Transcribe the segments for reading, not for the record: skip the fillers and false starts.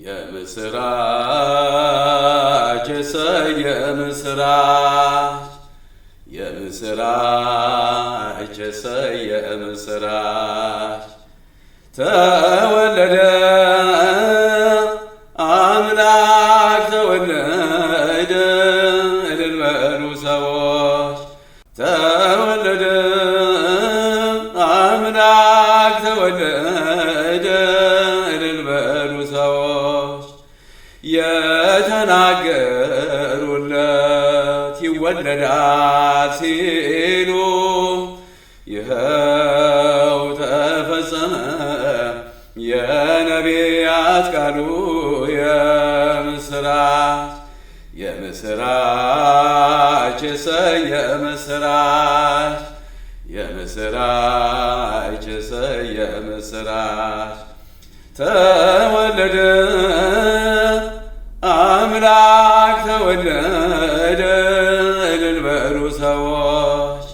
የምስራች የምስራች የምስራች የምስራች ተወለደ አምላክ ተወለደ እልል በሉ ሰዎች ተወለደ አምላክ ተወለደ እልል በሉ ሰዎች የተናገሩለት ይወለዳል ሲሉ ይኸው ተፈጸመ የነቢያት ቃሉ የምስራች የምስራች የምስራች የምስራች የምስራች ተወለደ አምላክ ተወለደ እልል በሉ ሰዎች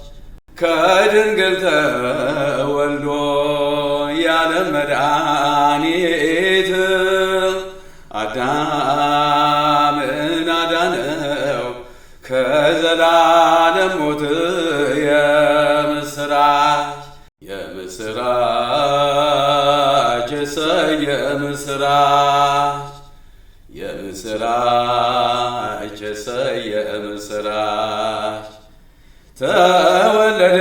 ከድንግል ተወልዶ የዓለም መድኃኒት አዳምን አዳነው ከዘላለም ሞት የምስራች የምስራች የምስራች የምስራች የምስራች ተወለደ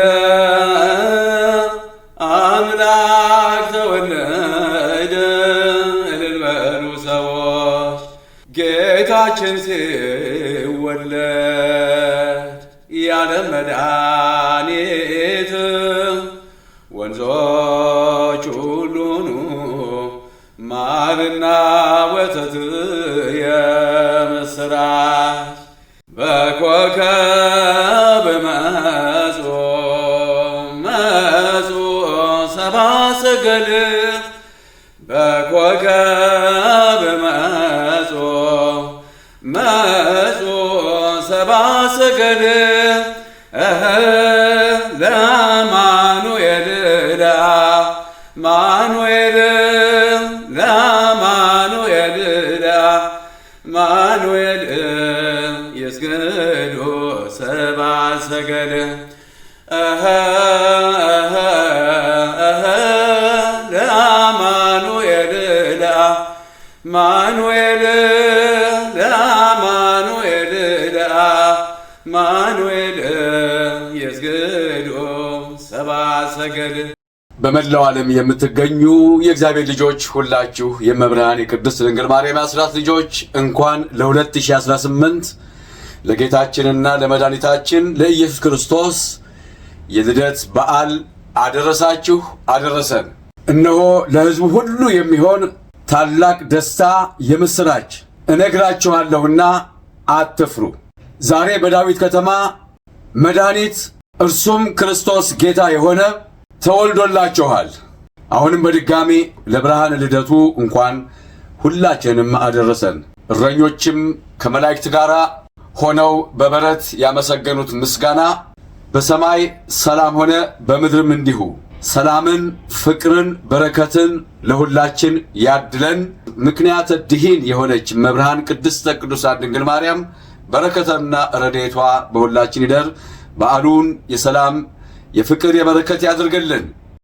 አምላክ ተወለደ እልል በሉ ሰዎች ጌታችን ሲወለድ የዓለም መድኃኒት ወንዞች ሁሉኑ ማርና ወተት የምስራች በኮከብ መጽኦ ሰብአ ሰገል በኮከብ መጽኦ ሰብአ ሰገል ለአማኑኤል ለአማኑኤል ለአማኑኤል ለአማኑኤል ይስገዱ ሰብአ ሰገል ለአማኑኤል ለአማኑኤል ለአማኑኤል ለአማኑኤል ይስገዱ ሰብአ ሰገል። በመላው ዓለም የምትገኙ የእግዚአብሔር ልጆች ሁላችሁ የመብርሃን የቅድስት ድንግል ማርያም አስራት ልጆች እንኳን ለ2018 ለጌታችንና ለመድኃኒታችን ለኢየሱስ ክርስቶስ የልደት በዓል አደረሳችሁ አደረሰን። እነሆ ለሕዝቡ ሁሉ የሚሆን ታላቅ ደስታ የምስራች እነግራችኋለሁና አትፍሩ። ዛሬ በዳዊት ከተማ መድኃኒት እርሱም ክርስቶስ ጌታ የሆነ ተወልዶላችኋል። አሁንም በድጋሚ ለብርሃነ ልደቱ እንኳን ሁላችንም አደረሰን። እረኞችም ከመላእክት ጋር ሆነው በበረት ያመሰገኑት ምስጋና በሰማይ ሰላም ሆነ፣ በምድርም እንዲሁ ሰላምን፣ ፍቅርን፣ በረከትን ለሁላችን ያድለን። ምክንያተ ድኂን የሆነች መብርሃን ቅድስተ ቅዱሳን ድንግል ማርያም በረከትና ረድኤቷ በሁላችን ይደር። በዓሉን የሰላም የፍቅር የበረከት ያድርግልን።